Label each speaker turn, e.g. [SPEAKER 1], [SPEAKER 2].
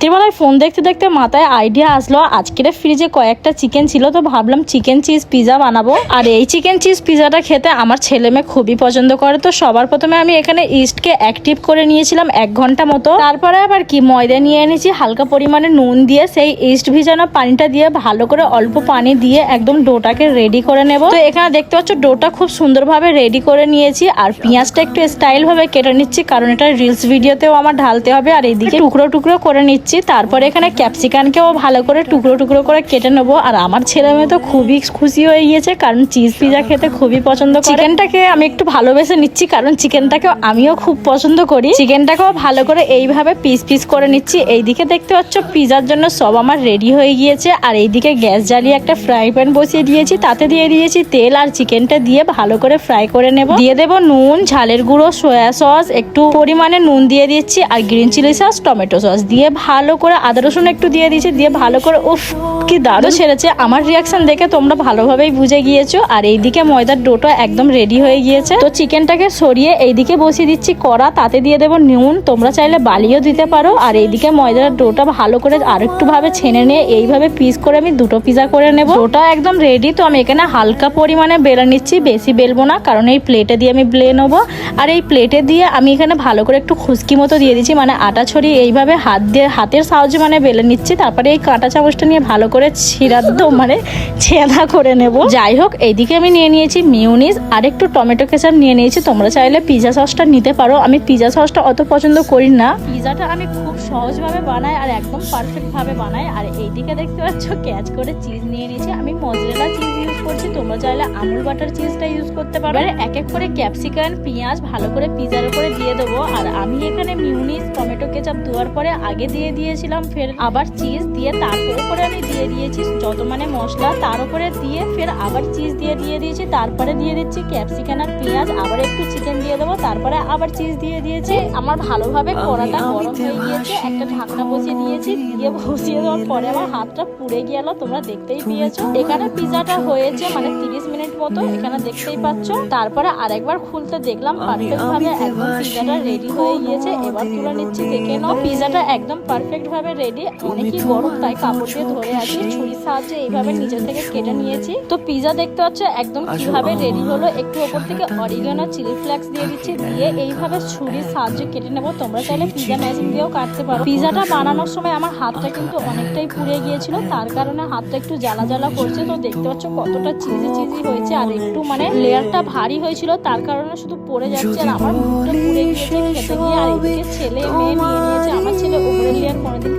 [SPEAKER 1] রাত্রিবেলায় ফোন দেখতে দেখতে মাথায় আইডিয়া আসলো, আজকের ফ্রিজে কয়েকটা চিকেন ছিল, তো ভাবলাম চিকেন চিজ পিজা বানাবো। আর এই চিকেন চিজ পিজাটা খেতে আমার ছেলে মেয়ে খুবই পছন্দ করে। তো সবার প্রথমে আমি এখানে ইস্টকে অ্যাক্টিভ করে নিয়েছিলাম 1 ঘন্টা মতো। তারপরে আবার কি ময়দা নিয়ে এনেছি, হালকা পরিমাণে নুন দিয়ে সেই ইস্ট ভিজানো পানিটা দিয়ে ভালো করে অল্প পানি দিয়ে একদম ডোটাকে রেডি করে নেব। তো এখানে দেখতে পাচ্ছ ডোটা খুব সুন্দরভাবে রেডি করে নিয়েছি। আর পেঁয়াজটা একটু স্টাইল ভাবে কেটে নিচ্ছি, কারণ এটা রিলস ভিডিওতেও আমার ঢালতে হবে। আর এইদিকে টুকরো টুকরো করে নিচ্ছি। তারপরে এখানে ক্যাপসিকানকেও ভালো করে টুকরো টুকরো করে কেটে নেবো। আর আমার ছেলে মেয়ে তো খুবই খুশি হয়ে গিয়েছে, কারণ চিজ পিজা খেতে খুবই পছন্দ করে। চিকেনটাকে আমি একটু ভালোবেসে নিচ্ছি, কারণ চিকেনটাকে আমিও খুব পছন্দ করি। চিকেনটাকেও ভালো করে এইভাবে পিস পিস করে নিচ্ছি। এইদিকে দেখতে পাচ্ছ পিজার জন্য সব আমার রেডি হয়ে গিয়েছে। আর এইদিকে গ্যাস জ্বালিয়ে একটা ফ্রাই প্যান বসিয়ে দিয়েছি, তাতে দিয়ে দিয়েছি তেল। আর চিকেনটা দিয়ে ভালো করে ফ্রাই করে নেব। দিয়ে দেবো নুন, ঝালের গুঁড়ো, সয়া সস, একটু পরিমাণে নুন দিয়ে দিচ্ছি, আর green chilli sauce, tomato sauce দিয়ে ভালো করে আদা রসুন একটু দিয়ে দিয়েছি, দিয়ে ভালো করে উফ কি দারুণ ছেড়েছে। আমার রিয়াকশন দেখে তোমরা ভালোভাবেই বুঝে গিয়েছো। আর এইদিকে ময়দার ডোটা একদম রেডি হয়ে গিয়েছে। তো চিকেনটাকে সরিয়ে এইদিকে বসিয়ে দিচ্ছি কড়া, তাতে দিয়ে দেবো নুন, তোমরা চাইলে বালিও দিতে পারো। আর এইদিকে ময়দার ডোটা ভালো করে আরেকটু ভাবে ছেনে নিয়ে এইভাবে পিস করে আমি 2টো পিজা করে নেব। ডোটা একদম রেডি। তো আমি এখানে হালকা পরিমাণে বেলে নিচ্ছি, বেশি বেলবো না, কারণ এই প্লেটে দিয়ে আমি বেলে নেবো। আর এই প্লেটে দিয়ে আমি এখানে ভালো করে একটু খুশকি মতো দিয়ে দিচ্ছি, মানে আটা ছড়িয়ে এইভাবে হাতের সাহায্যে মানে বেলে নিচ্ছি। তারপরে এই কাঁটা চামচটা নিয়ে ভালো করে ছেঁদা করে নেব। যাই হোক, এইদিকে আমি নিয়ে নিয়েছি মিউনিস আর একটু টমেটো কেচাপ নিয়ে নিয়েছি। তোমরা চাইলে পিজা সসটা নিতে পারো, আমি পিজা সসটা অত পছন্দ করি না। পিজাটা আমি খুব সহজভাবে বানাই আর একদম পারফেক্ট ভাবে বানাই। আর এইদিকে দেখতে পাচ্ছ ক্যাচ করে চিজ নিয়ে নিয়েছি, আমি মজরেলা চিজ ইউজ করছি, তোমরা চাইলে আমুল বাটার চিজটা ইউজ করতে পারো। এক এক করে ক্যাপসিকাম, পেঁয়াজ ভালো করে পিজার উপরে দিয়ে দেবো। আর আমি এখানে মিউনিস, টমেটো কেচাপ দেওয়ার পরে আগে দিয়ে দিয়েছিলাম, ফের আবার চিজ দিয়ে তারপর উপরে আমি দিয়ে দিয়েছি যত মানে মশলা, তার উপরে দিয়ে ফের আবার চিজ দিয়ে দিয়েছি। তারপরে দিয়ে দিচ্ছি ক্যাপসিকাম আর পেঁয়াজ, আবার একটু চিকেন দিয়ে দেবো, তারপরে আবার চিজ দিয়ে দিয়েছি। আমার ভালোভাবে কড়াটা গরম হয়ে গিয়েছে, একটা ঢাকনা বসিয়ে দিয়েছি। দিয়ে বসিয়ে দেওয়ার পরে আমার হাতটা পুড়ে গেল, তোমরা দেখতেই পেয়েছো। এখানে পিজাটা হয়েছে মানে 30 মিনিট মতো, এখানে দেখতেই পাচ্ছ। তারপরে আরেকবার খুলতে দেখলাম পারফেক্ট ভাবে একদম পিজাটা রেডি হয়ে গিয়েছে। এবার তুলে নিচ্ছি, দেখে নাও পিজাটা একদম পারফেক্ট ভাবে রেডি। অনেকই গরম, তাই কাপড় দিয়ে ধরে আছি, ছুরির সাহায্যে এইভাবে নিচে থেকে কেটে নিয়েছি। তো পিজা দেখতে পাচ্ছ একদম কিভাবে রেডি হলো। একটু ওপর থেকে অরিগানো, চিলি ফ্লেক্স দিয়ে দিচ্ছি, দিয়ে এইভাবে ছুরির সাহায্যে কেটে নেবো। তোমরা চাইলে পিজা মেশিন দিয়েও কাটতে পারো। পিজাটা বানানোর সময় আমার হাতটা কিন্তু অনেকটাই পুড়ে গিয়েছিল, তার কারণে হাতটা একটু জ্বালা জ্বালা করছে। তো দেখতে পাচ্ছ কতটা চিজি চিজি হয়েছে, আর একটু মানে লেয়ারটা ভারী হয়েছিল, তার কারণে শুধু পড়ে যাচ্ছে। আর আমার মুখটা পুড়ে গিয়েছে খেতে গিয়ে। আর এদিকে ছেলে মেয়ে নিয়ে নিয়েছে, আমার ছেলে উপরের লেয়ার কোনোদিন